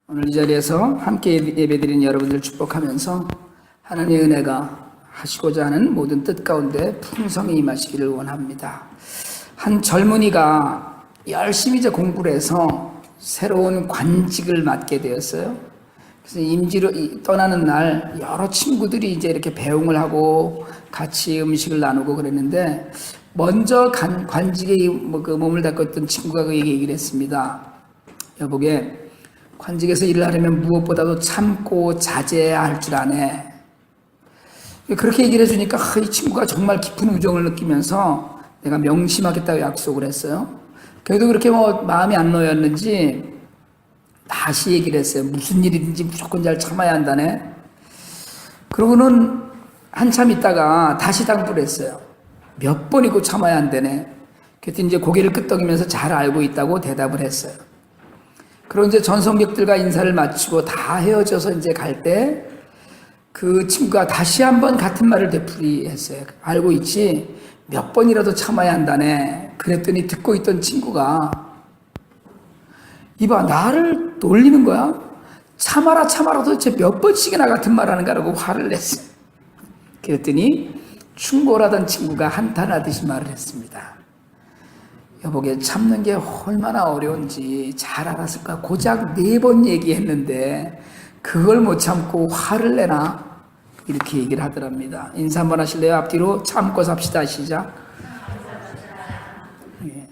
오늘 이 자리에서 함께 예배드린 여러분들 축복하면서 하나님의 은혜가 하시고자 하는 모든 뜻 가운데 풍성히 임하시기를 원합니다. 한 젊은이가 열심히 이제 공부를 해서 새로운 관직을 맡게 되었어요. 그래서 임지로 떠나는 날 여러 친구들이 이제 이렇게 배웅을 하고 같이 음식을 나누고 그랬는데 먼저 관직에 몸을 닦고 있던 친구가 그에게 얘기를 했습니다. 여보게, 관직에서 일을 하려면 무엇보다도 참고 자제해야 할 줄 아네. 그렇게 얘기를 해주니까 이 친구가 정말 깊은 우정을 느끼면서 내가 명심하겠다고 약속을 했어요. 그래도 그렇게 마음이 안 놓였는지 다시 얘기를 했어요. 무슨 일이든지 무조건 잘 참아야 한다네. 그러고는 한참 있다가 다시 당부를 했어요. 몇 번이고 참아야 한다네. 그랬더니 이제 고개를 끄덕이면서 잘 알고 있다고 대답을 했어요. 그리고 이제 전성객들과 인사를 마치고 다 헤어져서 이제 갈 때 그 친구가 다시 한번 같은 말을 되풀이했어요. 알고 있지? 몇 번이라도 참아야 한다네. 그랬더니 듣고 있던 친구가 이봐, 나를 놀리는 거야? 참아라 도대체 몇 번씩이나 같은 말 하는 거라고 화를 냈어요. 그랬더니 충고하던 친구가 한탄하듯이 말을 했습니다. 여보게, 참는 게 얼마나 어려운지 잘 알았을 거야. 고작 4번 얘기했는데 그걸 못 참고 화를 내나? 이렇게 얘기를 하더랍니다. 인사 한번 하실래요? 앞뒤로 참고 삽시다. 시작. 예.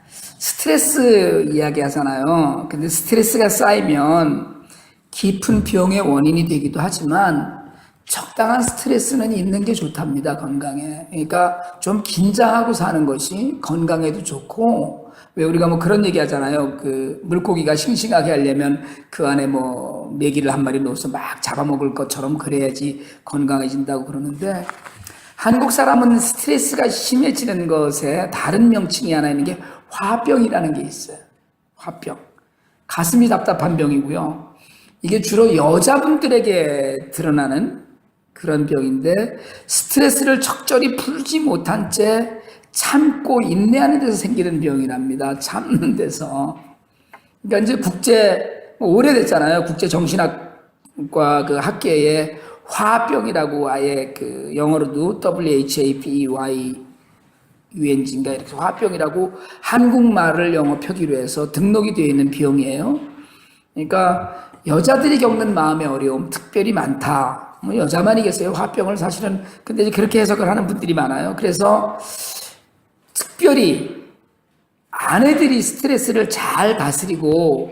스트레스 이야기 하잖아요. 근데 스트레스가 쌓이면 깊은 병의 원인이 되기도 하지만 적당한 스트레스는 있는 게 좋답니다. 건강에. 그러니까 좀 긴장하고 사는 것이 건강에도 좋고, 왜 우리가 그런 얘기 하잖아요. 그 물고기가 싱싱하게 하려면 그 안에 메기를 한 마리 넣어서 막 잡아먹을 것처럼 그래야지 건강해진다고 그러는데, 한국 사람은 스트레스가 심해지는 것에 다른 명칭이 하나 있는 게 화병이라는 게 있어요. 화병. 가슴이 답답한 병이고요. 이게 주로 여자분들에게 드러나는 그런 병인데, 스트레스를 적절히 풀지 못한 채 참고 인내하는 데서 생기는 병이랍니다. 참는 데서. 그러니까 이제 오래됐잖아요. 국제 정신학과 그 학계에 화병이라고 아예 그 영어로도 WHAPEYUNG인가 이렇게 화병이라고 한국말을 영어 표기로 해서 등록이 되어 있는 병이에요. 그러니까 여자들이 겪는 마음의 어려움 특별히 많다. 여자만이겠어요, 화병을 사실은. 근데 이제 그렇게 해석을 하는 분들이 많아요. 그래서 특별히 아내들이 스트레스를 잘 다스리고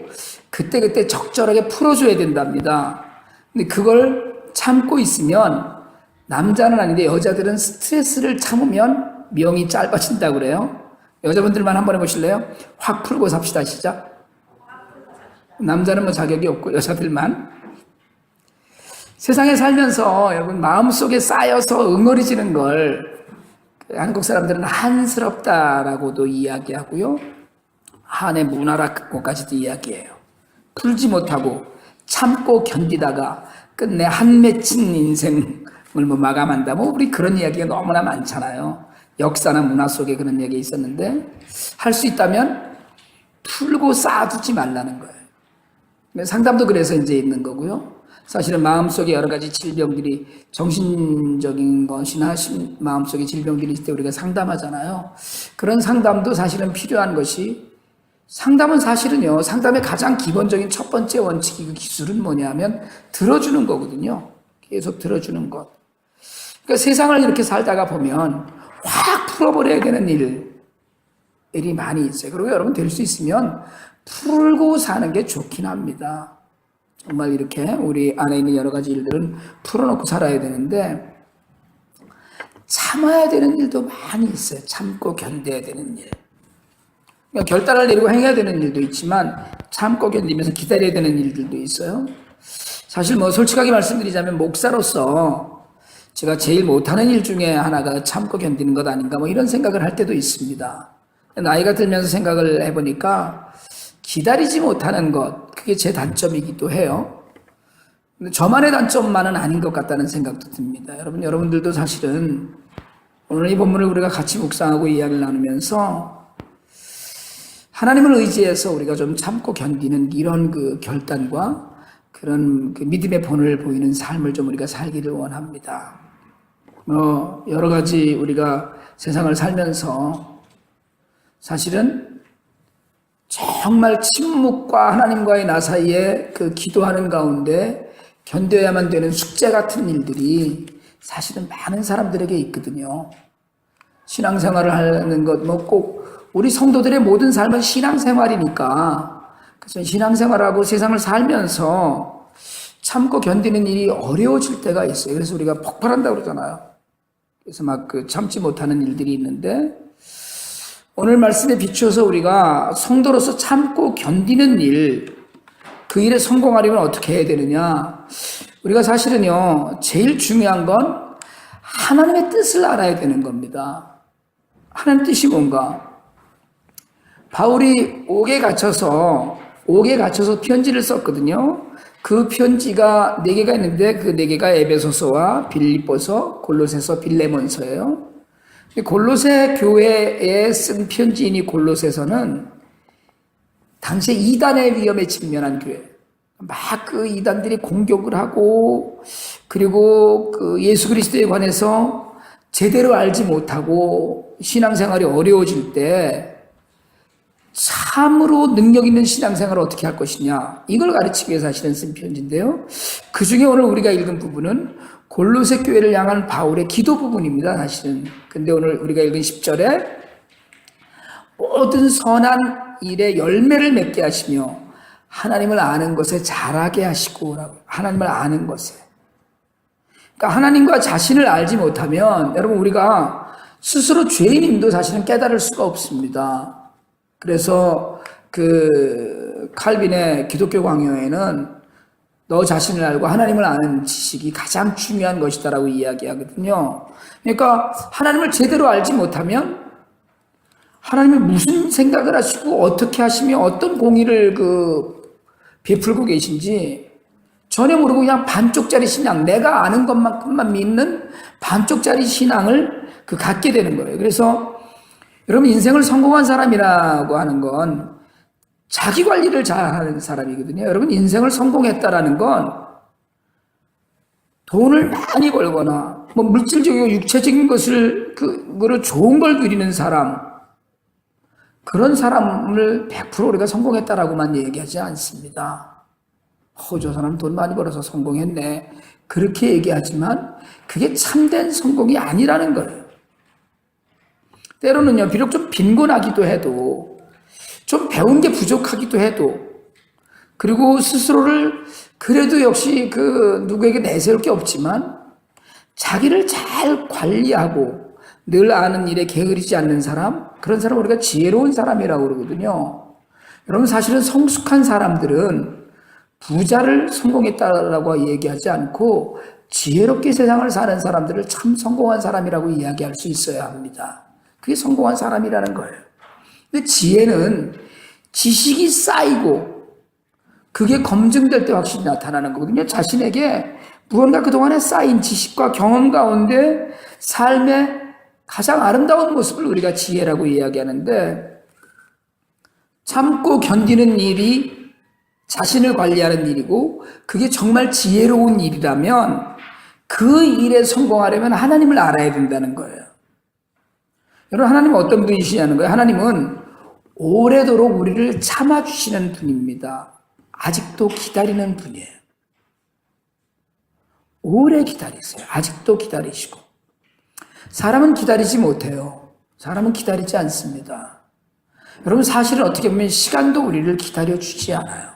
그때그때 적절하게 풀어줘야 된답니다. 근데 그걸 참고 있으면, 남자는 아닌데 여자들은 스트레스를 참으면 명이 짧아진다고 그래요. 여자분들만 한번 해보실래요? 확 풀고 삽시다. 시작. 남자는 자격이 없고 여자들만. 세상에 살면서 여러분 마음속에 쌓여서 응어리지는 걸 한국 사람들은 한스럽다라고도 이야기하고요. 한의 문화라고까지도 이야기해요. 풀지 못하고 참고 견디다가 끝내 한 맺힌 인생을 마감한다. 우리 그런 이야기가 너무나 많잖아요. 역사나 문화 속에 그런 얘기가 있었는데, 할 수 있다면 풀고 쌓아두지 말라는 거예요. 상담도 그래서 이제 있는 거고요. 사실은 마음속에 여러 가지 질병들이, 정신적인 것이나 마음속에 질병들이 있을 때 우리가 상담하잖아요. 그런 상담도 사실은 필요한 것이, 상담은 사실은요, 상담의 가장 기본적인 첫 번째 원칙이, 그 기술은 뭐냐면 들어주는 거거든요. 계속 들어주는 것. 그러니까 세상을 이렇게 살다가 보면 확 풀어버려야 되는 일이 많이 있어요. 그리고 여러분 될 수 있으면 풀고 사는 게 좋긴 합니다. 정말 이렇게 우리 안에 있는 여러 가지 일들은 풀어놓고 살아야 되는데, 참아야 되는 일도 많이 있어요. 참고 견뎌야 되는 일. 그러니까 결단을 내리고 행해야 되는 일도 있지만 참고 견디면서 기다려야 되는 일들도 있어요. 사실 솔직하게 말씀드리자면 목사로서 제가 제일 못하는 일 중에 하나가 참고 견디는 것 아닌가 이런 생각을 할 때도 있습니다. 나이가 들면서 생각을 해보니까 기다리지 못하는 것, 그게 제 단점이기도 해요. 근데 저만의 단점만은 아닌 것 같다는 생각도 듭니다. 여러분들도 사실은 오늘 이 본문을 우리가 같이 묵상하고 이야기를 나누면서 하나님을 의지해서 우리가 좀 참고 견디는 이런 그 결단과 그런 그 믿음의 본을 보이는 삶을 좀 우리가 살기를 원합니다. 여러 가지 우리가 세상을 살면서 사실은 정말 침묵과 하나님과의 나 사이에 그 기도하는 가운데 견뎌야만 되는 숙제 같은 일들이 사실은 많은 사람들에게 있거든요. 신앙생활을 하는 것, 꼭 우리 성도들의 모든 삶은 신앙생활이니까, 그래서 신앙생활하고 세상을 살면서 참고 견디는 일이 어려워질 때가 있어요. 그래서 우리가 폭발한다고 그러잖아요. 그래서 막 참지 못하는 일들이 있는데, 오늘 말씀에 비추어서 우리가 성도로서 참고 견디는 일, 그 일에 성공하려면 어떻게 해야 되느냐? 우리가 사실은요, 제일 중요한 건 하나님의 뜻을 알아야 되는 겁니다. 하나님 뜻이 뭔가? 바울이 옥에 갇혀서 편지를 썼거든요. 그 편지가 4개가 있는데 그 4개가 에베소서와 빌립보서, 골로새서, 빌레몬서예요. 골로새 교회에 쓴 편지이니 골로새서는 당시에 이단의 위험에 직면한 교회. 막 그 이단들이 공격을 하고, 그리고 그 예수 그리스도에 관해서 제대로 알지 못하고 신앙생활이 어려워질 때 참으로 능력 있는 신앙생활을 어떻게 할 것이냐, 이걸 가르치기 위해서 사실은 쓴 편지인데요. 그 중에 오늘 우리가 읽은 부분은 골로새 교회를 향한 바울의 기도 부분입니다, 사실은. 근데 오늘 우리가 읽은 10절에 모든 선한 일에 열매를 맺게 하시며 하나님을 아는 것에 자라게 하시고, 하나님을 아는 것에. 그러니까 하나님과 자신을 알지 못하면 여러분 우리가 스스로 죄인임도 사실은 깨달을 수가 없습니다. 그래서 그 칼빈의 기독교 강요에는 너 자신을 알고 하나님을 아는 지식이 가장 중요한 것이다라고 이야기하거든요. 그러니까 하나님을 제대로 알지 못하면 하나님이 무슨 생각을 하시고 어떻게 하시며 어떤 공의를 베풀고 계신지 전혀 모르고 그냥 반쪽짜리 신앙, 내가 아는 것만큼만 믿는 반쪽짜리 신앙을 갖게 되는 거예요. 그래서 여러분 인생을 성공한 사람이라고 하는 건 자기 관리를 잘하는 사람이거든요. 여러분 인생을 성공했다라는 건 돈을 많이 벌거나 뭐 물질적이고 육체적인 그거를 좋은 걸 누리는 사람, 그런 사람을 100% 우리가 성공했다라고만 얘기하지 않습니다. 저 사람 돈 많이 벌어서 성공했네, 그렇게 얘기하지만 그게 참된 성공이 아니라는 거예요. 때로는요, 비록 좀 빈곤하기도 해도, 좀 배운 게 부족하기도 해도, 그리고 스스로를 그래도 역시 누구에게 내세울 게 없지만 자기를 잘 관리하고 늘 아는 일에 게으르지 않는 사람, 그런 사람 우리가 지혜로운 사람이라고 그러거든요. 여러분 사실은 성숙한 사람들은 부자를 성공했다라고 얘기하지 않고 지혜롭게 세상을 사는 사람들을 참 성공한 사람이라고 이야기할 수 있어야 합니다. 그게 성공한 사람이라는 거예요. 근데 지혜는 지식이 쌓이고 그게 검증될 때 확실히 나타나는 거거든요. 자신에게 무언가 그동안에 쌓인 지식과 경험 가운데 삶의 가장 아름다운 모습을 우리가 지혜라고 이야기하는데, 참고 견디는 일이 자신을 관리하는 일이고 그게 정말 지혜로운 일이라면 그 일에 성공하려면 하나님을 알아야 된다는 거예요. 여러분 하나님은 어떤 분이시냐는 거예요. 하나님은 오래도록 우리를 참아주시는 분입니다. 아직도 기다리는 분이에요. 오래 기다리세요. 아직도 기다리시고. 사람은 기다리지 못해요. 사람은 기다리지 않습니다. 여러분 사실은 어떻게 보면 시간도 우리를 기다려주지 않아요.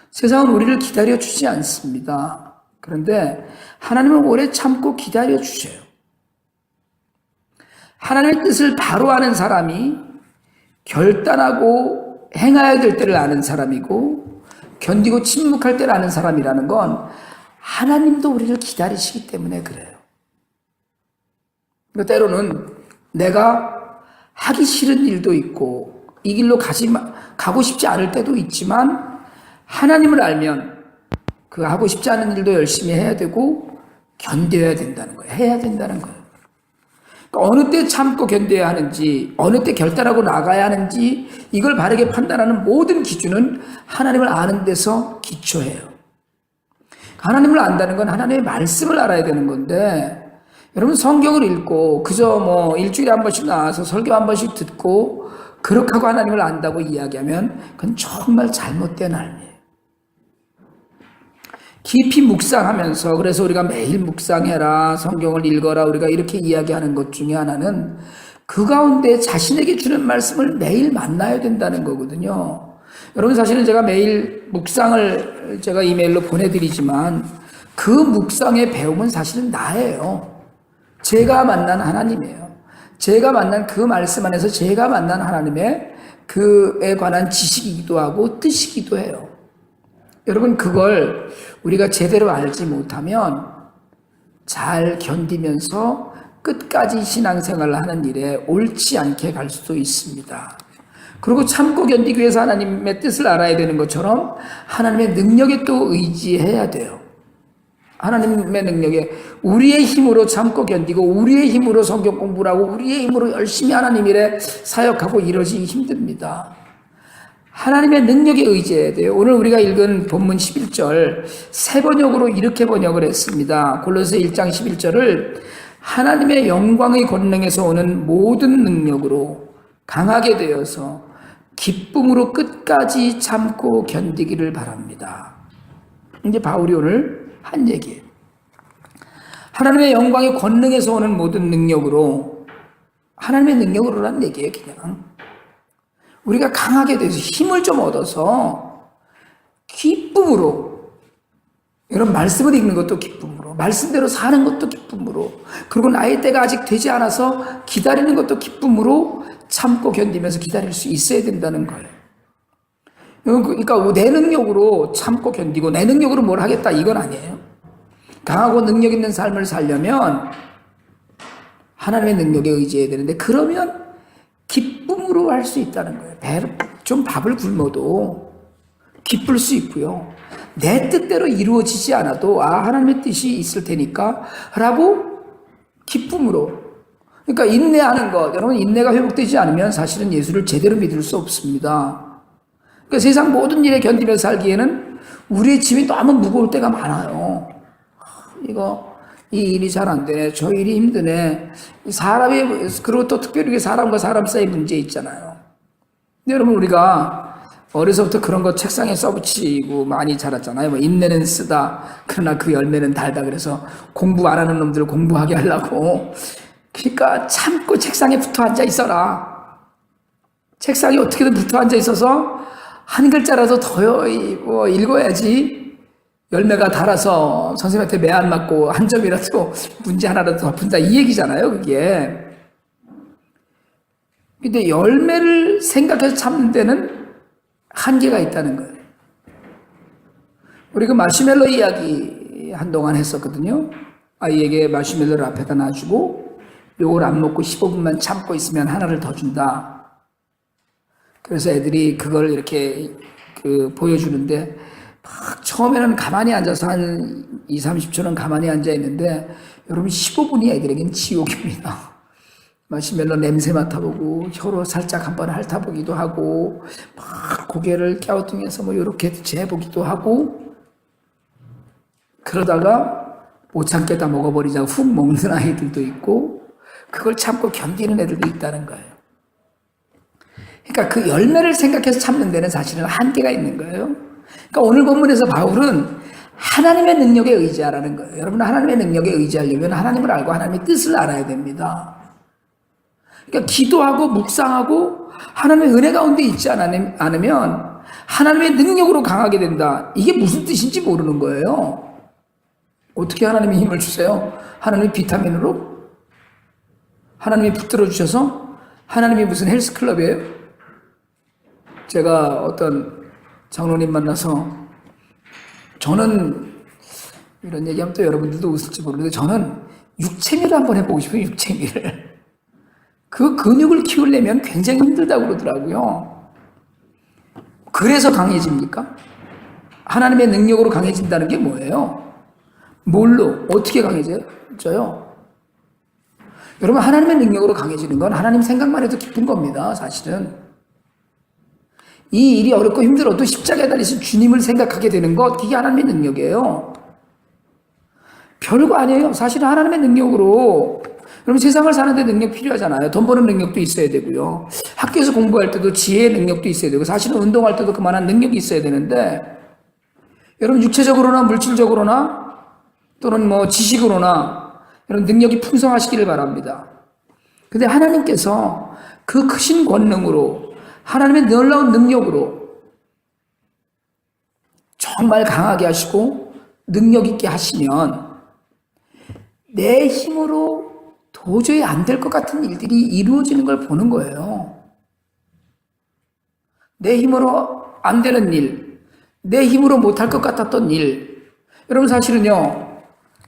세상은 우리를 기다려주지 않습니다. 그런데 하나님은 오래 참고 기다려주세요. 하나님의 뜻을 바로 아는 사람이 결단하고 행해야 될 때를 아는 사람이고, 견디고 침묵할 때를 아는 사람이라는 건 하나님도 우리를 기다리시기 때문에 그래요. 그러니까 때로는 내가 하기 싫은 일도 있고 이 길로 가고 싶지 않을 때도 있지만 하나님을 알면 그 하고 싶지 않은 일도 열심히 해야 되고 견뎌야 된다는 거예요. 해야 된다는 거예요. 어느 때 참고 견뎌야 하는지, 어느 때 결단하고 나가야 하는지, 이걸 바르게 판단하는 모든 기준은 하나님을 아는 데서 기초해요. 하나님을 안다는 건 하나님의 말씀을 알아야 되는 건데, 여러분 성경을 읽고 그저 뭐 일주일에 한 번씩 나와서 설교 한 번씩 듣고 그렇게 하고 하나님을 안다고 이야기하면 그건 정말 잘못된 삶이에요. 깊이 묵상하면서, 그래서 우리가 매일 묵상해라, 성경을 읽어라, 우리가 이렇게 이야기하는 것 중에 하나는 그 가운데 자신에게 주는 말씀을 매일 만나야 된다는 거거든요. 여러분, 사실은 제가 매일 묵상을 제가 이메일로 보내드리지만 그 묵상의 배움은 사실은 나예요. 제가 만난 하나님이에요. 제가 만난 그 말씀 안에서 제가 만난 하나님의 그에 관한 지식이기도 하고 뜻이기도 해요. 여러분, 그걸 우리가 제대로 알지 못하면 잘 견디면서 끝까지 신앙생활을 하는 일에 옳지 않게 갈 수도 있습니다. 그리고 참고 견디기 위해서 하나님의 뜻을 알아야 되는 것처럼 하나님의 능력에 또 의지해야 돼요. 하나님의 능력에, 우리의 힘으로 참고 견디고 우리의 힘으로 성경 공부를 하고 우리의 힘으로 열심히 하나님 일에 사역하고 이러지 힘듭니다. 하나님의 능력에 의지해야 돼요. 오늘 우리가 읽은 본문 11절 새 번역으로 이렇게 번역을 했습니다. 골로새 1장 11절을 하나님의 영광의 권능에서 오는 모든 능력으로 강하게 되어서 기쁨으로 끝까지 참고 견디기를 바랍니다. 이제 바울이 오늘 한 얘기예요. 하나님의 영광의 권능에서 오는 모든 능력으로, 하나님의 능력으로란 얘기예요. 그냥 우리가 강하게 돼서 힘을 좀 얻어서 기쁨으로, 이런 말씀을 읽는 것도 기쁨으로, 말씀대로 사는 것도 기쁨으로, 그리고 나의 때가 아직 되지 않아서 기다리는 것도 기쁨으로 참고 견디면서 기다릴 수 있어야 된다는 거예요. 그러니까 내 능력으로 참고 견디고 내 능력으로 뭘 하겠다, 이건 아니에요. 강하고 능력 있는 삶을 살려면 하나님의 능력에 의지해야 되는데, 그러면 기쁨으로 할 수 있다는 거예요. 좀 밥을 굶어도 기쁠 수 있고요. 내 뜻대로 이루어지지 않아도 하나님의 뜻이 있을 테니까 라고 기쁨으로. 그러니까 인내하는 것, 여러분, 인내가 회복되지 않으면 사실은 예수를 제대로 믿을 수 없습니다. 그러니까 세상 모든 일에 견디면서 살기에는 우리의 짐이 너무 무거울 때가 많아요. 이 일이 잘 안 되네, 저 일이 힘드네, 그리고 또 특별히 사람과 사람 사이의 문제 있잖아요. 근데 여러분, 우리가 어려서부터 그런 거 책상에 써붙이고 많이 자랐잖아요. 뭐 인내는 쓰다, 그러나 그 열매는 달다. 그래서 공부 안 하는 놈들을 공부하게 하려고. 그러니까 참고 책상에 붙어 앉아 있어라. 책상에 어떻게든 붙어 앉아 있어서 한 글자라도 더 읽어야지 열매가 달아서 선생님한테 매 안 맞고 한 점이라도 문제 하나라도 더 푼다, 이 얘기잖아요, 그게. 근데 열매를 생각해서 참는 데는 한계가 있다는 거예요. 우리 그 마시멜로 이야기 한동안 했었거든요. 아이에게 마시멜로를 앞에다 놔주고 요걸 안 먹고 15분만 참고 있으면 하나를 더 준다. 그래서 애들이 그걸 이렇게 보여주는데 막 처음에는 가만히 앉아서 한 20-30초는 가만히 앉아 있는데, 여러분 15분이 애들에겐 지옥입니다. 마시멜로 냄새 맡아보고 혀로 살짝 한번 핥아보기도 하고 막 고개를 갸우뚱해서 뭐 이렇게 재보기도 하고, 그러다가 못 참겠다 먹어버리자고 훅 먹는 아이들도 있고, 그걸 참고 견디는 애들도 있다는 거예요. 그러니까 그 열매를 생각해서 참는 데는 사실은 한계가 있는 거예요. 그러니까 오늘 본문에서 바울은 하나님의 능력에 의지하라는 거예요. 여러분, 하나님의 능력에 의지하려면 하나님을 알고 하나님의 뜻을 알아야 됩니다. 그러니까 기도하고 묵상하고 하나님의 은혜 가운데 있지 않으면 하나님의 능력으로 강하게 된다. 이게 무슨 뜻인지 모르는 거예요. 어떻게 하나님이 힘을 주세요? 하나님이 비타민으로? 하나님이 붙들어 주셔서? 하나님이 무슨 헬스클럽이에요? 제가 어떤 장로님 만나서, 저는 이런 얘기하면 또 여러분들도 웃을지 모르는데 저는 육체미를 한번 해보고 싶어요. 육체미를. 그 근육을 키우려면 굉장히 힘들다고 그러더라고요. 그래서 강해집니까? 하나님의 능력으로 강해진다는 게 뭐예요? 뭘로? 어떻게 강해져요? 여러분, 하나님의 능력으로 강해지는 건 하나님 생각만 해도 기쁜 겁니다, 사실은. 이 일이 어렵고 힘들어도 십자가에 달리신 주님을 생각하게 되는 것, 이게 하나님의 능력이에요. 별거 아니에요. 사실은 하나님의 능력으로. 여러분, 세상을 사는데 능력 필요하잖아요. 돈 버는 능력도 있어야 되고요. 학교에서 공부할 때도 지혜의 능력도 있어야 되고, 사실은 운동할 때도 그만한 능력이 있어야 되는데, 여러분, 육체적으로나 물질적으로나 또는 뭐 지식으로나 여러분 능력이 풍성하시기를 바랍니다. 근데 하나님께서 그 크신 권능으로, 하나님의 놀라운 능력으로 정말 강하게 하시고 능력 있게 하시면 내 힘으로 도저히 안 될 것 같은 일들이 이루어지는 걸 보는 거예요. 내 힘으로 안 되는 일, 내 힘으로 못할 것 같았던 일. 여러분, 사실은요,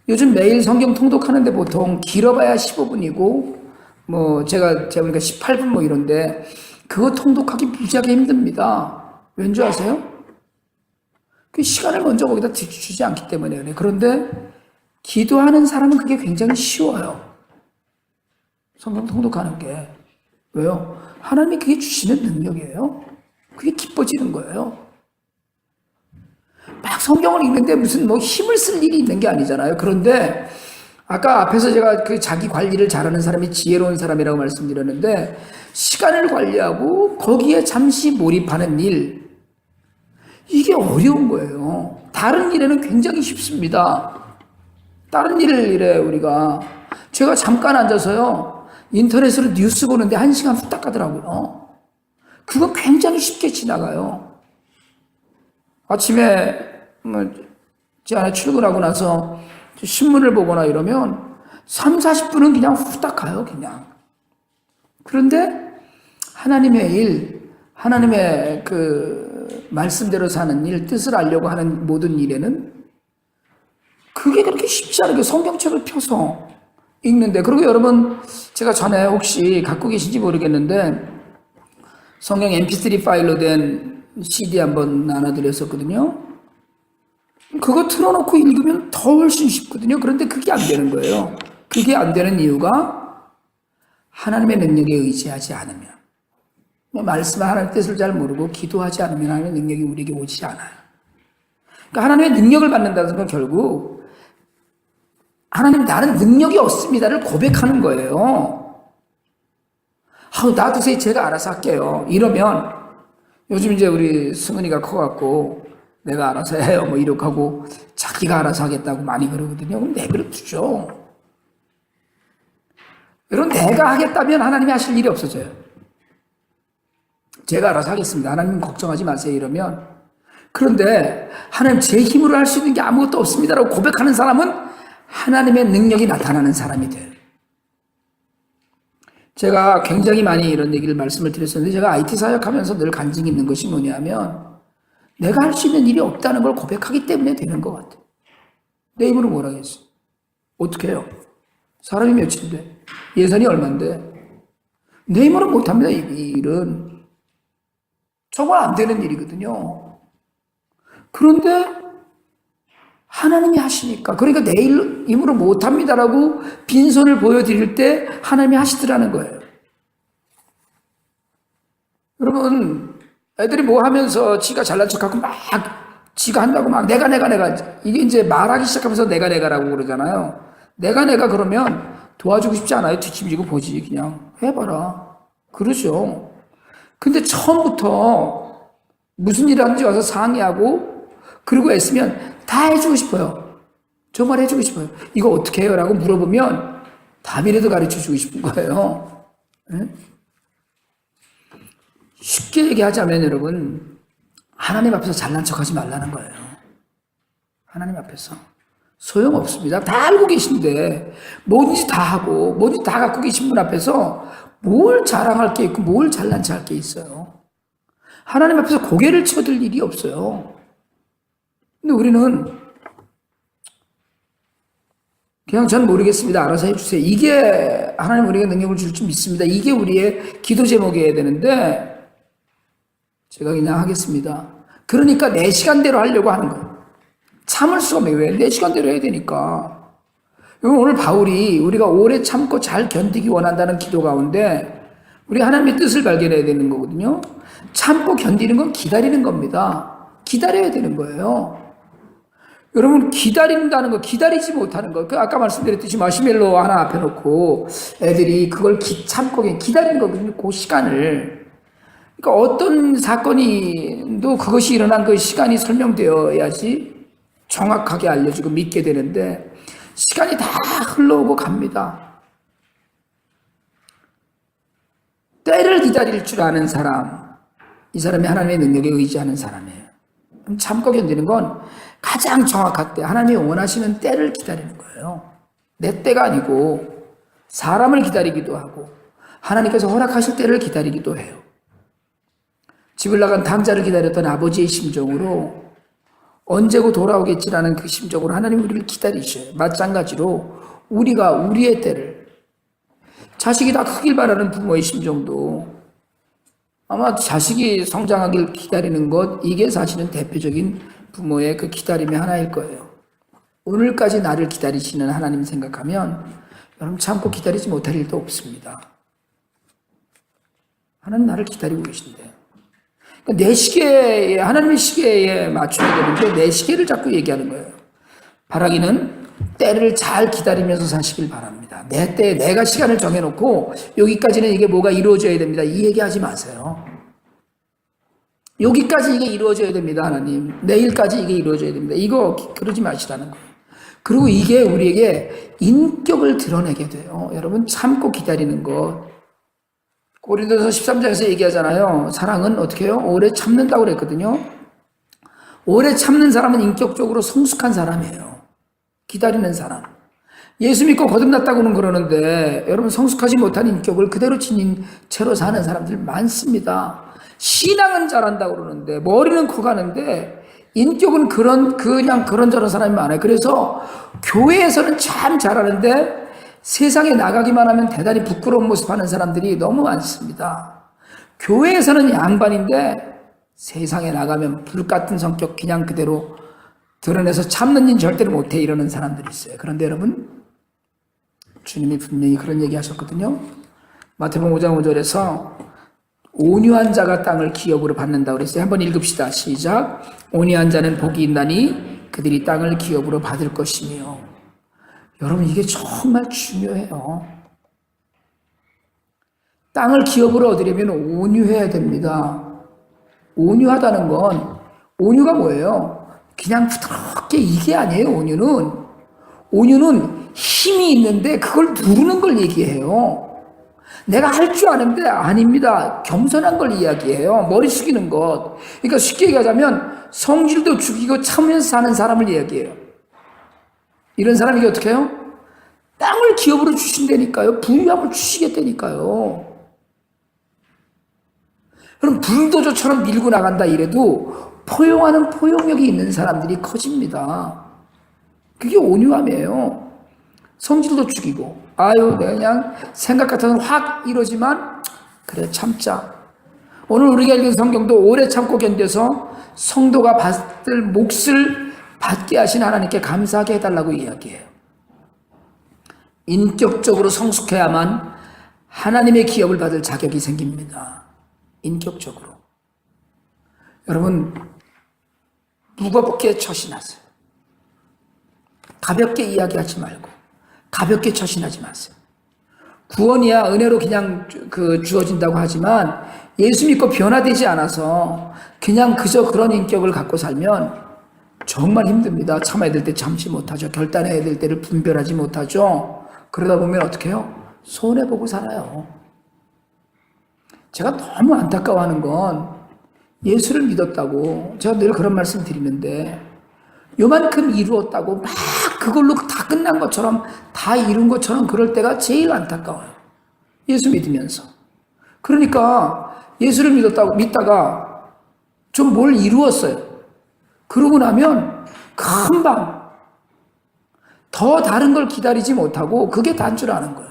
요즘 매일 성경 통독하는데 보통 길어봐야 15분이고 뭐 제가 보니까 18분 뭐 이런데, 그거 통독하기 무지하게 힘듭니다. 왠지 아세요? 그 시간을 먼저 거기다 주지 않기 때문에 그래. 그런데 기도하는 사람은 그게 굉장히 쉬워요. 성경 통독하는 게. 왜요? 하나님이 그게 주시는 능력이에요. 그게 기뻐지는 거예요. 막 성경을 읽는데 무슨 뭐 힘을 쓸 일이 있는 게 아니잖아요. 그런데 아까 앞에서 제가 그 자기 관리를 잘하는 사람이 지혜로운 사람이라고 말씀드렸는데, 시간을 관리하고 거기에 잠시 몰입하는 일, 이게 어려운 거예요. 다른 일에는 굉장히 쉽습니다. 다른 일에 우리가, 제가 잠깐 앉아서요, 인터넷으로 뉴스 보는데 1시간 후딱 가더라고요. 그건 굉장히 쉽게 지나가요. 아침에 제 안에 출근하고 나서 신문을 보거나 이러면 3, 40분은 그냥 후딱 가요, 그냥. 그런데 하나님의 일, 하나님의 그 말씀대로 사는 일, 뜻을 알려고 하는 모든 일에는 그게 그렇게 쉽지 않게 성경책을 펴서 읽는데, 그리고 여러분, 제가 전에 혹시 갖고 계신지 모르겠는데 성경 mp3 파일로 된 CD 한번 나눠드렸었거든요. 그거 틀어놓고 읽으면 더 훨씬 쉽거든요. 그런데 그게 안 되는 거예요. 그게 안 되는 이유가 하나님의 능력에 의지하지 않으면, 말씀의 하나님의 뜻을 잘 모르고 기도하지 않으면 하나님의 능력이 우리에게 오지 않아요. 그러니까 하나님의 능력을 받는다는 건 결국 하나님, 나는 능력이 없습니다를 고백하는 거예요. 놔두세요, 제가 알아서 할게요. 이러면, 요즘 이제 우리 승은이가 커갖고 내가 알아서 해요 뭐 이렇게 하고 자기가 알아서 하겠다고 많이 그러거든요. 그럼 내버려 두죠. 여러분, 내가 하겠다면 하나님이 하실 일이 없어져요. 제가 알아서 하겠습니다, 하나님 걱정하지 마세요, 이러면. 그런데 하나님, 제 힘으로 할 수 있는 게 아무것도 없습니다라고 고백하는 사람은 하나님의 능력이 나타나는 사람이 돼요. 제가 굉장히 많이 이런 얘기를 말씀을 드렸었는데, 제가 IT 사역하면서 늘 간증이 있는 것이 뭐냐면, 내가 할 수 있는 일이 없다는 걸 고백하기 때문에 되는 것 같아요. 내 힘으로 뭘 하겠어? 어떻게 해요? 사람이 몇인데, 예산이 얼만데, 내 힘으로 못합니다. 이 일은 정말 안 되는 일이거든요. 그런데 하나님이 하시니까, 그러니까 내 힘으로 못합니다라고 빈손을 보여드릴 때 하나님이 하시더라는 거예요. 여러분, 애들이 뭐 하면서 지가 잘난 척하고 막 지가 한다고 막 내가 이게 이제 말하기 시작하면서 내가라고 그러잖아요. 내가 그러면 도와주고 싶지 않아요. 뒷짐지고 보지, 그냥 해봐라, 그러죠. 근데 처음부터 무슨 일 하는지 와서 상의하고 그리고 애쓰면 다 해주고 싶어요. 정말 해주고 싶어요. 이거 어떻게 해요? 라고 물어보면 답이라도 가르쳐주고 싶은 거예요. 네? 쉽게 얘기하자면 여러분, 하나님 앞에서 잘난 척하지 말라는 거예요. 하나님 앞에서 소용없습니다. 다 알고 계신데, 뭐든지 다 하고 뭐든지 다 갖고 계신 분 앞에서 뭘 자랑할 게 있고 뭘 잘난 척할 게 있어요. 하나님 앞에서 고개를 쳐들 일이 없어요. 근데 우리는 그냥 전 모르겠습니다, 알아서 해주세요, 이게 하나님 우리에게 능력을 줄 줄 믿습니다, 이게 우리의 기도 제목이어야 되는데, 제가 그냥 하겠습니다. 그러니까 내 시간대로 하려고 하는 거예요. 참을 수가 없네요. 왜? 내 시간대로 해야 되니까. 오늘 바울이 우리가 오래 참고 잘 견디기 원한다는 기도 가운데 우리 하나님의 뜻을 발견해야 되는 거거든요. 참고 견디는 건 기다리는 겁니다. 기다려야 되는 거예요. 여러분, 기다린다는 거, 기다리지 못하는 거. 아까 말씀드렸듯이 마시멜로 하나 앞에 놓고 애들이 그걸 참고 기다리는 거거든요. 그 시간을. 그러니까 어떤 사건이도 그것이 일어난 그 시간이 설명되어야지 정확하게 알려지고 믿게 되는데 시간이 다 흘러오고 갑니다. 때를 기다릴 줄 아는 사람, 이 사람이 하나님의 능력에 의지하는 사람이에요. 참고 견디는 건 가장 정확할 때, 하나님이 원하시는 때를 기다리는 거예요. 내 때가 아니고 사람을 기다리기도 하고 하나님께서 허락하실 때를 기다리기도 해요. 집을 나간 당자를 기다렸던 아버지의 심정으로 언제고 돌아오겠지라는 그 심정으로 하나님 우리를 기다리셔요. 마찬가지로 우리가 우리의 때를, 자식이 다 크길 바라는 부모의 심정도 아마 자식이 성장하길 기다리는 것, 이게 사실은 대표적인 부모의 그 기다림의 하나일 거예요. 오늘까지 나를 기다리시는 하나님 생각하면 여러분 참고 기다리지 못할 일도 없습니다. 하나님 나를 기다리고 계신데요. 내 시계에, 하나님의 시계에 맞춰야 되는데 내 시계를 자꾸 얘기하는 거예요. 바라기는 때를 잘 기다리면서 사시길 바랍니다. 내 때에 내가 시간을 정해놓고 여기까지는 이게 뭐가 이루어져야 됩니다. 이 얘기하지 마세요. 여기까지 이게 이루어져야 됩니다. 하나님. 내일까지 이게 이루어져야 됩니다. 이거 그러지 마시라는 거예요. 그리고 이게 우리에게 인격을 드러내게 돼요. 여러분 참고 기다리는 것. 고린도서 13장에서 얘기하잖아요. 사랑은 어떻게 해요? 오래 참는다고 그랬거든요. 오래 참는 사람은 인격적으로 성숙한 사람이에요. 기다리는 사람. 예수 믿고 거듭났다고는 그러는데 여러분 성숙하지 못한 인격을 그대로 지닌 채로 사는 사람들 많습니다. 신앙은 잘한다고 그러는데 머리는 커가는데 인격은 그냥 그런저런 사람이 많아요. 그래서 교회에서는 참 잘하는데 세상에 나가기만 하면 대단히 부끄러운 모습 하는 사람들이 너무 많습니다. 교회에서는 양반인데 세상에 나가면 불 같은 성격 그냥 그대로 드러내서 참는 일 절대로 못해 이러는 사람들이 있어요. 그런데 여러분 주님이 분명히 그런 얘기 하셨거든요. 마태복음 5장 5절에서 온유한 자가 땅을 기업으로 받는다고 그랬어요. 한번 읽읍시다. 시작. 온유한 자는 복이 있나니 그들이 땅을 기업으로 받을 것이며. 여러분 이게 정말 중요해요. 땅을 기업으로 얻으려면 온유해야 됩니다. 온유하다는 건 온유가 뭐예요? 그냥 부드럽게 이게 아니에요. 온유는 힘이 있는데 그걸 누르는 걸 얘기해요. 내가 할 줄 아는데 아닙니다. 겸손한 걸 이야기해요. 머리 숙이는 것. 그러니까 쉽게 얘기하자면 성질도 죽이고 참으면서 사는 사람을 이야기해요. 이런 사람이 어떻게 해요? 땅을 기업으로 주신다니까요. 부유함을 주시겠다니까요. 그럼 불도저처럼 밀고 나간다 이래도 포용하는 포용력이 있는 사람들이 커집니다. 그게 온유함이에요. 성질도 죽이고 내가 그냥 생각 같아서는 확 이러지만 그래 참자. 오늘 우리가 읽은 성경도 오래 참고 견뎌서 성도가 받을 몫을 받게 하신 하나님께 감사하게 해달라고 이야기해요. 인격적으로 성숙해야만 하나님의 기업을 받을 자격이 생깁니다. 인격적으로. 여러분 무겁게 처신하세요. 가볍게 이야기하지 말고 가볍게 처신하지 마세요. 구원이야 은혜로 그냥 주어진다고 하지만 예수 믿고 변화되지 않아서 그냥 그저 그런 인격을 갖고 살면 정말 힘듭니다. 참아야 될 때 참지 못하죠. 결단해야 될 때를 분별하지 못하죠. 그러다 보면 어떻게 해요? 손해보고 살아요. 제가 너무 안타까워하는 건 예수를 믿었다고 제가 늘 그런 말씀 드리는데 요만큼 이루었다고 막 그걸로 다 끝난 것처럼 다 이룬 것처럼 그럴 때가 제일 안타까워요. 예수 믿으면서. 그러니까 예수를 믿다가 좀 뭘 이루었어요. 그러고 나면 금방 더 다른 걸 기다리지 못하고 그게 단 줄 아는 거예요.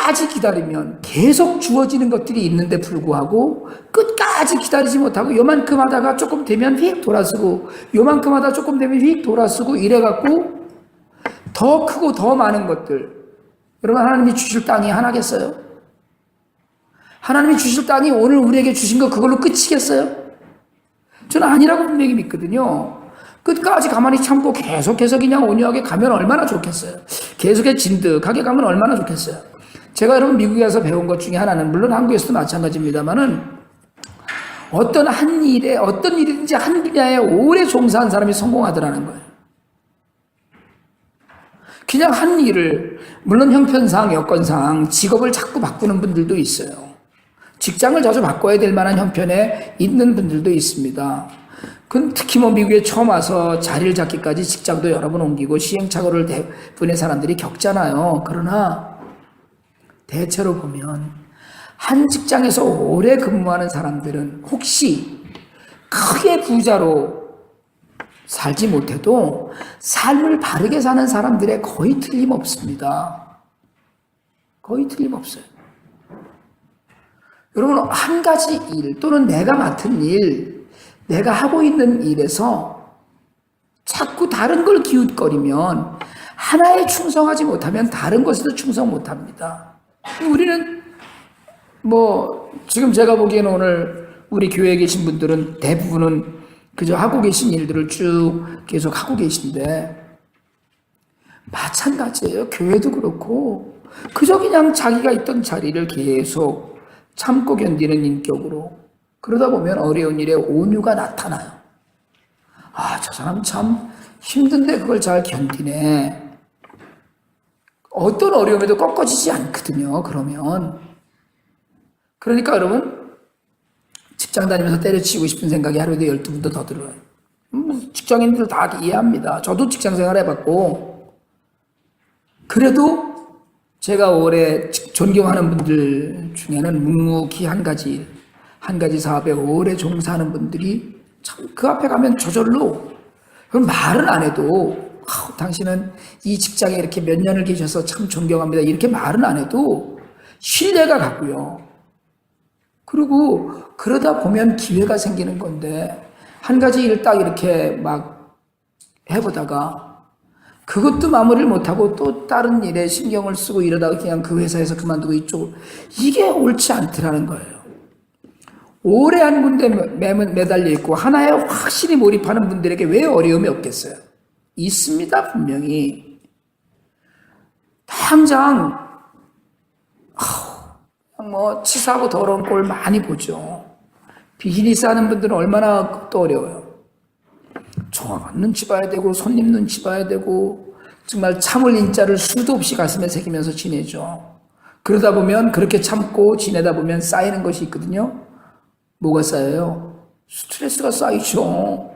끝까지 기다리면 계속 주어지는 것들이 있는데 불구하고 끝까지 기다리지 못하고 요만큼 하다가 조금 되면 휙 돌아서고 요만큼 하다 조금 되면 휙 돌아서고 이래갖고 더 크고 더 많은 것들, 여러분 하나님이 주실 땅이 하나겠어요? 하나님이 주실 땅이 오늘 우리에게 주신 거 그걸로 끝이겠어요? 저는 아니라고 분명히 믿거든요. 끝까지 가만히 참고 계속해서 그냥 온유하게 가면 얼마나 좋겠어요. 계속해서 진득하게 가면 얼마나 좋겠어요. 제가 여러분 미국에 가서 배운 것 중에 하나는, 물론 한국에서도 마찬가지입니다만은, 어떤 한 일에, 어떤 일이든지 한 분야에 오래 종사한 사람이 성공하더라는 거예요. 그냥 한 일을, 물론 형편상, 여건상 직업을 자꾸 바꾸는 분들도 있어요. 직장을 자주 바꿔야 될 만한 형편에 있는 분들도 있습니다. 특히 미국에 처음 와서 자리를 잡기까지 직장도 여러 번 옮기고 시행착오를 대부분의 사람들이 겪잖아요. 그러나 대체로 보면 한 직장에서 오래 근무하는 사람들은 혹시 크게 부자로 살지 못해도 삶을 바르게 사는 사람들의 거의 틀림없습니다. 거의 틀림없어요. 여러분, 한 가지 일 또는 내가 맡은 일, 내가 하고 있는 일에서 자꾸 다른 걸 기웃거리면, 하나에 충성하지 못하면 다른 것에도 충성 못합니다. 우리는 지금 제가 보기에는 오늘 우리 교회에 계신 분들은 대부분은 그저 하고 계신 일들을 쭉 계속 하고 계신데, 마찬가지예요. 교회도 그렇고 그저 그냥 자기가 있던 자리를 계속 참고 견디는 인격으로, 그러다 보면 어려운 일에 온유가 나타나요. 아, 저 사람 참 힘든데 그걸 잘 견디네. 어떤 어려움에도 꺾어지지 않거든요. 그러니까 여러분, 직장 다니면서 때려치고 싶은 생각이 하루에도 12번도 더 들어요. 직장인들 다 이해합니다. 저도 직장 생활 해봤고, 그래도 제가 오래 존경하는 분들 중에는 묵묵히 한 가지 사업에 오래 종사하는 분들이 참 그 앞에 가면 저절로, 그럼 말은 안 해도, 당신은 이 직장에 이렇게 몇 년을 계셔서 참 존경합니다, 이렇게 말은 안 해도 신뢰가 가고요. 그리고 그러다 보면 기회가 생기는 건데, 한 가지 일을 딱 이렇게 막 해보다가 그것도 마무리를 못하고 또 다른 일에 신경을 쓰고 이러다가 그냥 그 회사에서 그만두고 이게 옳지 않더라는 거예요. 오래 한 군데 매달려 있고 하나에 확실히 몰입하는 분들에게 왜 어려움이 없겠어요? 있습니다, 분명히. 당장 치사하고 더러운 꼴 많이 보죠. 비즈니스 하는 분들은 얼마나 또 어려워요. 종합 눈치 봐야 되고 손님 눈치 봐야 되고, 정말 참을 인자를 수도 없이 가슴에 새기면서 지내죠. 그러다 보면, 그렇게 참고 지내다 보면 쌓이는 것이 있거든요. 뭐가 쌓여요? 스트레스가 쌓이죠.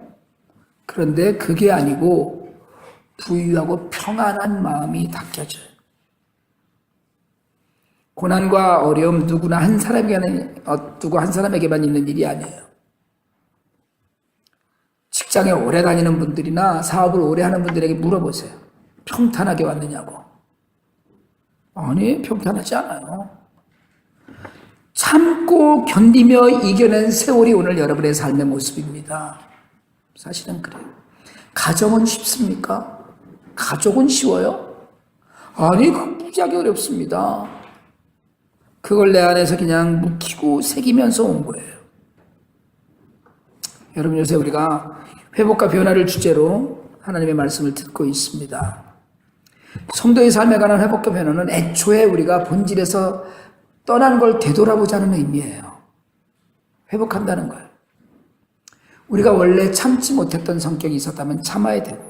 그런데 그게 아니고 부유하고 평안한 마음이 닦여져요. 고난과 어려움 누구 한 사람에게만 있는 일이 아니에요. 직장에 오래 다니는 분들이나 사업을 오래 하는 분들에게 물어보세요. 평탄하게 왔느냐고. 아니, 평탄하지 않아요. 참고 견디며 이겨낸 세월이 오늘 여러분의 삶의 모습입니다. 사실은 그래요. 가정은 쉽습니까? 가족은 쉬워요? 아니, 무지하게 어렵습니다. 그걸 내 안에서 그냥 묵히고 새기면서 온 거예요. 여러분, 요새 우리가 회복과 변화를 주제로 하나님의 말씀을 듣고 있습니다. 성도의 삶에 관한 회복과 변화는 애초에 우리가 본질에서 떠난 걸 되돌아보자는 의미예요. 회복한다는 거예요. 우리가 원래 참지 못했던 성격이 있었다면 참아야 되고,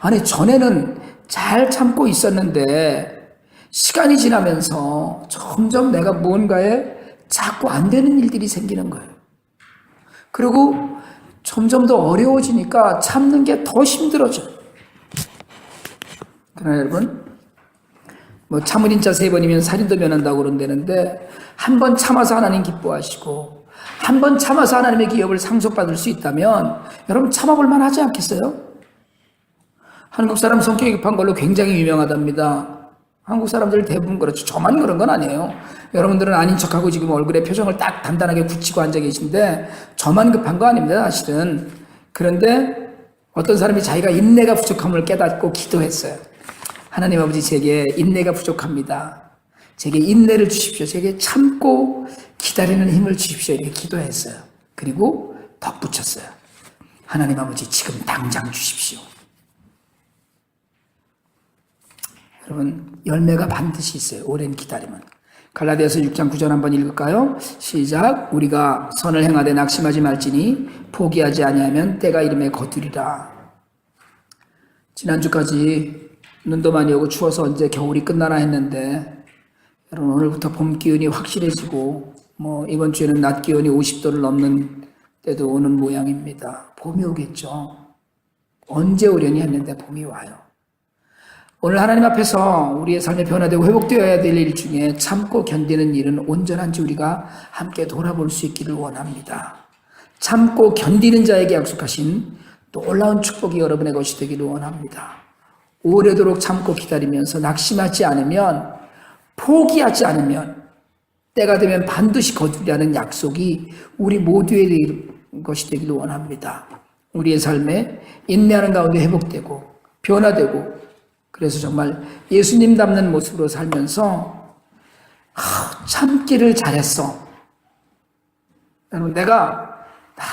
아니 전에는 잘 참고 있었는데 시간이 지나면서 점점 내가 무언가에 자꾸 안 되는 일들이 생기는 거예요. 그리고 점점 더 어려워지니까 참는 게 더 힘들어져요. 그러나 여러분, 참을 인자 3번이면 살인도 면한다고 그런다는데, 한 번 참아서 하나님 기뻐하시고 한 번 참아서 하나님의 기업을 상속받을 수 있다면 여러분 참아볼 만하지 않겠어요? 한국 사람 성격이 급한 걸로 굉장히 유명하답니다. 한국 사람들 대부분 그렇죠. 저만 그런 건 아니에요. 여러분들은 아닌 척하고 지금 얼굴에 표정을 딱 단단하게 굳히고 앉아 계신데 저만 급한 거 아닙니다, 사실은. 그런데 어떤 사람이 자기가 인내가 부족함을 깨닫고 기도했어요. 하나님 아버지, 제게 인내가 부족합니다. 제게 인내를 주십시오. 제게 참고 기다리는 힘을 주십시오. 이렇게 기도했어요. 그리고 덧붙였어요. 하나님 아버지, 지금 당장 주십시오. 여러분, 열매가 반드시 있어요. 오랜 기다림은. 갈라디아서 6장 9절 한번 읽을까요? 시작. 우리가 선을 행하되 낙심하지 말지니 포기하지 아니하면 때가 이름에 거두리라. 지난주까지 눈도 많이 오고 추워서 언제 겨울이 끝나나 했는데 여러분, 오늘부터 봄 기온이 확실해지고 이번 주에는 낮 기온이 50도를 넘는 때도 오는 모양입니다. 봄이 오겠죠. 언제 오려니 했는데 봄이 와요. 오늘 하나님 앞에서 우리의 삶이 변화되고 회복되어야 될 일 중에 참고 견디는 일은 온전한지 우리가 함께 돌아볼 수 있기를 원합니다. 참고 견디는 자에게 약속하신 놀라운 축복이 여러분의 것이 되기를 원합니다. 오래도록 참고 기다리면서 낙심하지 않으면, 포기하지 않으면 때가 되면 반드시 거두리라는 약속이 우리 모두의 것이 되기를 원합니다. 우리의 삶에 인내하는 가운데 회복되고 변화되고, 그래서 정말 예수님 닮는 모습으로 살면서 참기를 잘했어. 여러분, 내가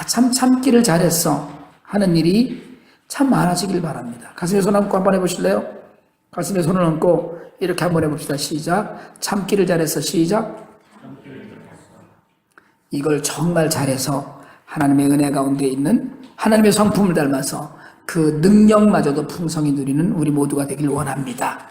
참기를 잘했어 하는 일이 참 많아지길 바랍니다. 가슴에 손 얹고 한번 해보실래요? 가슴에 손을 얹고 이렇게 한번 해봅시다. 시작. 참기를 잘했어. 시작. 이걸 정말 잘해서 하나님의 은혜 가운데 있는 하나님의 성품을 닮아서 그 능력마저도 풍성히 누리는 우리 모두가 되길 원합니다.